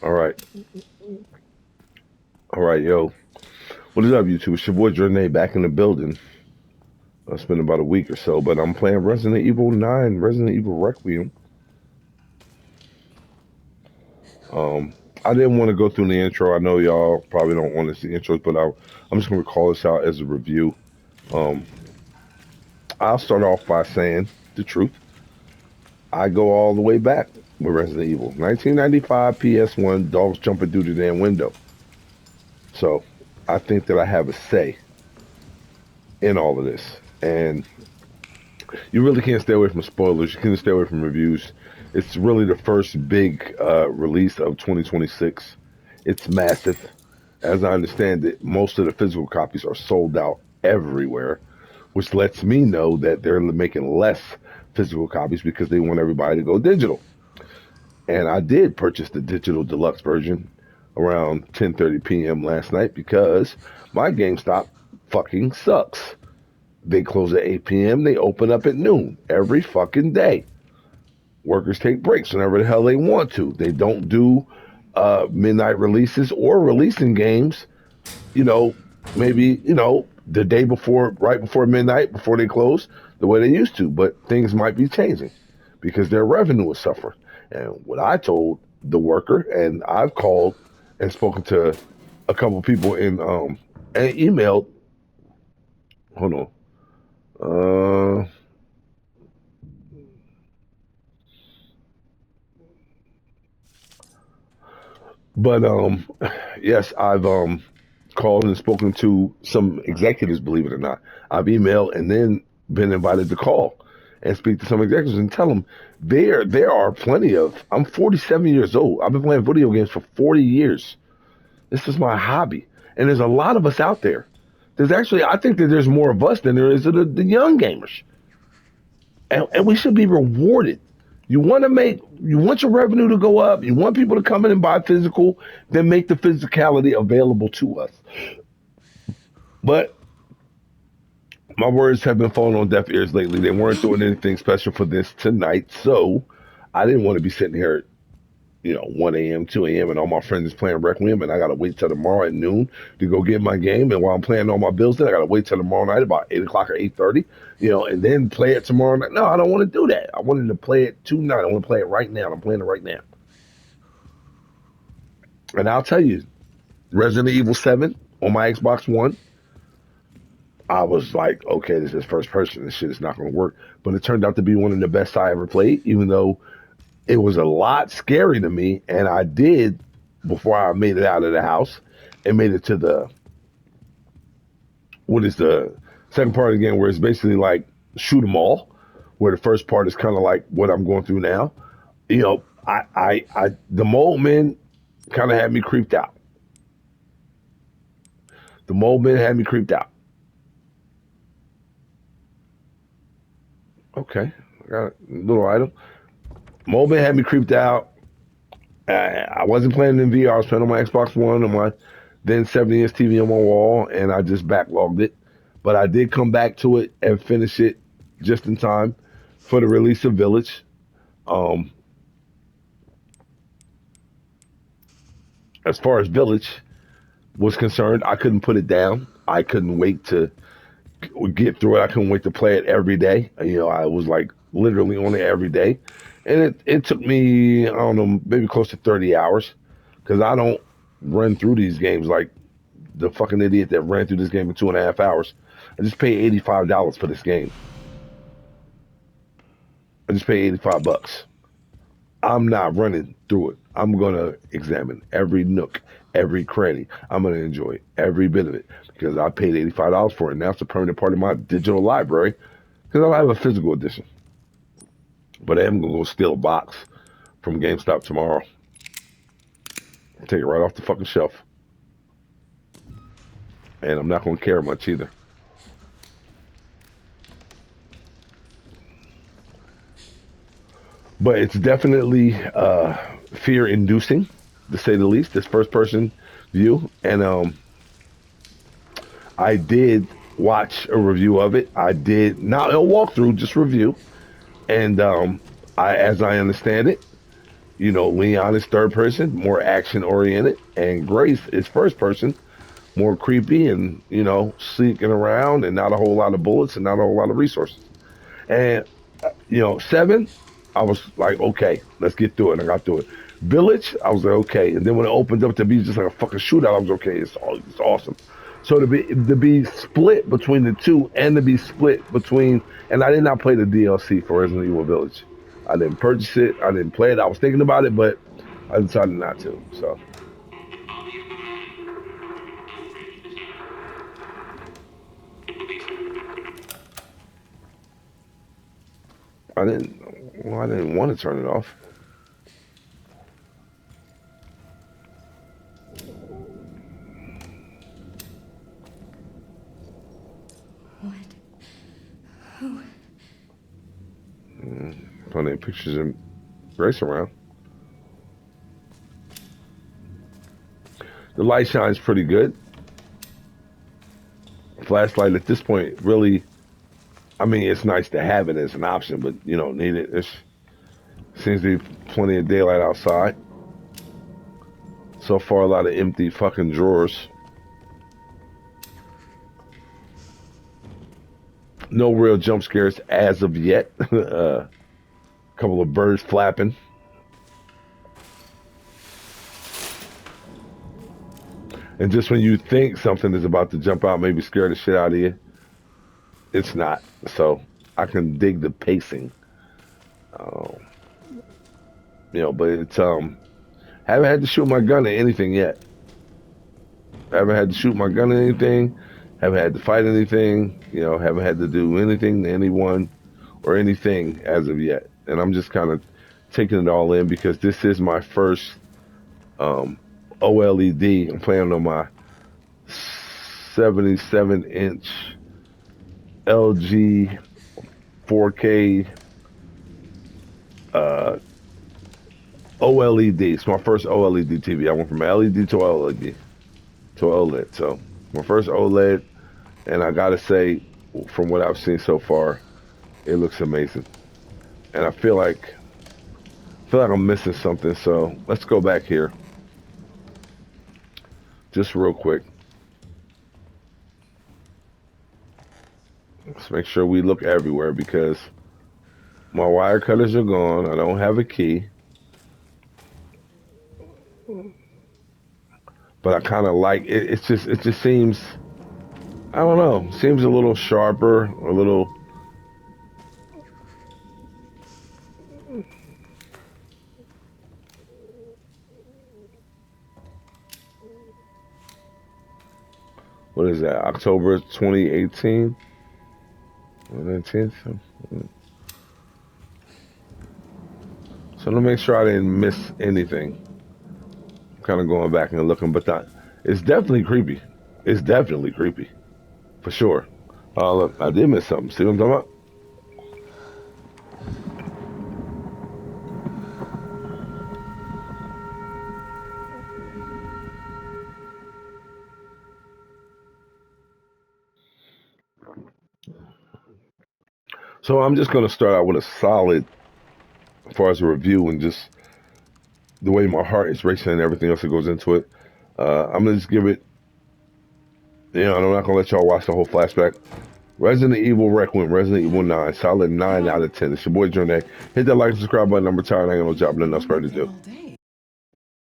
All right. All right, yo. What is up, YouTube? It's your boy Jordan back in the building. It's been about a week or so, but I'm playing Resident Evil 9, Resident Evil Requiem. Um, I didn't want to go through the intro. I know y'all probably don't want to see intros, but I'm just going to call this out as a review. Um, I'll start off by saying the truth. I go all the way back with Resident Evil. 1995 PS1, dogs jumping through the damn window. So I think that I have a say in all of this. And you really can't stay away from spoilers. You can't stay away from reviews. It's really the first big release of 2026. It's massive. As I understand it, most of the physical copies are sold out everywhere, which lets me know that they're making less physical copies because they want everybody to go digital. And I did purchase the digital deluxe version around 10:30 p.m. last night because my GameStop fucking sucks. They close at 8 p.m. They open up at noon every fucking day. Workers take breaks whenever the hell they want to. They don't do midnight releases or releasing games, you know, maybe, the day before, right before midnight, before they close, the way they used to. But things might be changing because their revenue will suffer. And what I told the worker, and I've called and spoken to a couple of people and emailed, hold on. Uh, but yes, I've called and spoken to some executives. Believe it or not, I've emailed and then been invited to call and speak to some executives and tell them there are plenty of. I'm 47 years old. I've been playing video games for 40 years. This is my hobby, and there's a lot of us out there. There's actually, I think that there's more of us than there is of the young gamers, and we should be rewarded. You want your revenue to go up. You want people to come in and buy physical, then make the physicality available to us. But my words have been falling on deaf ears lately. They weren't doing anything special for this tonight, so I didn't want to be sitting here, 1 a.m., 2 a.m., and all my friends is playing Requiem, and I got to wait till tomorrow at noon to go get my game. And while I'm playing all my bills, then I got to wait till tomorrow night about 8 o'clock or 8:30, and then play it tomorrow night. No, I don't want to do that. I wanted to play it tonight. I want to play it right now. I'm playing it right now. And I'll tell you, Resident Evil 7 on my Xbox One, I was like, okay, this is first person. This shit is not going to work. But it turned out to be one of the best I ever played, even though it was a lot scary to me. And I did, before I made it out of the house and made it to what is the second part of the game, where it's basically like shoot 'em all, where the first part is kind of like what I'm going through now. The mold men kind of had me creeped out. The mold men had me creeped out. Okay, I got a little item. Mold men had me creeped out. I wasn't playing in VR. I was playing on my Xbox One on my then 70-inch TV on my wall, and I just backlogged it. But I did come back to it and finish it just in time for the release of Village. Um, as far as Village was concerned, I couldn't put it down. I couldn't wait to get through it. I couldn't wait to play it every day. I was like literally on it every day. And it took me, I don't know, maybe close to 30 hours because I don't run through these games like the fucking idiot that ran through this game in 2.5 hours. I just paid $85 for this game. I just paid $85. I'm not running through it. I'm gonna examine every nook, every cranny. I'm gonna enjoy every bit of it because I paid $85 for it. Now it's a permanent part of my digital library because I don't have a physical edition. But I am gonna go steal a box from GameStop tomorrow. Take it right off the fucking shelf. And I'm not gonna care much either. But it's definitely fear-inducing, to say the least. This first-person view, and I did watch a review of it. I did not a walkthrough, just review, and as I understand it, You know, Leon is third person, more action oriented, and Grace is first person, more creepy and sneaking around and not a whole lot of bullets and not a whole lot of resources. And seven, I was like, okay, let's get through it. I got through it. Village, I was like, okay. And then when it opened up to be just like a fucking shootout, I was okay. It's awesome. So to be split between the two and to be split between, and I did not play the DLC for Resident Evil Village. I didn't purchase it. I didn't play it. I was thinking about it, but I decided not to. So I didn't. Well, I didn't want to turn it off. What? Who? Plenty of pictures and Grace around. The light shines pretty good. Flashlight at this point, really, I mean, it's nice to have it as an option, but you don't need it. It seems to be plenty of daylight outside. So far, a lot of empty fucking drawers. No real jump scares as of yet. A couple of birds flapping. And just when you think something is about to jump out, maybe scare the shit out of you, it's not. So I can dig the pacing. Um, but it's haven't had to shoot my gun at anything yet. Haven't had to shoot my gun at anything. Haven't had to fight anything. Haven't had to do anything to anyone or anything as of yet. And I'm just kind of taking it all in because this is my first OLED. I'm playing on my 77-inch LG 4K OLED. It's my first OLED TV. I went from LED to OLED to OLED. So my first OLED, and I gotta say, from what I've seen so far, it looks amazing. And I feel like I'm missing something. So let's go back here, just real quick. Let's make sure we look everywhere because my wire cutters are gone. I don't have a key. But I kind of like it. It just seems, I don't know, seems a little sharper, a little. What is that? October 2018, 19th. So to make sure I didn't miss anything. I'm kind of going back and looking, but it's definitely creepy. It's definitely creepy, for sure. Look, I did miss something. See what I'm talking about? So I'm just going to start out with a solid, as far as a review and just the way my heart is racing and everything else that goes into it. I'm going to just give it, I'm not going to let y'all watch the whole flashback. Resident Evil Requiem, Resident Evil 9, solid 9 out of 10. It's your boy Journey. Hit that like and subscribe button. I'm retired. I ain't got no job, nothing else better to do.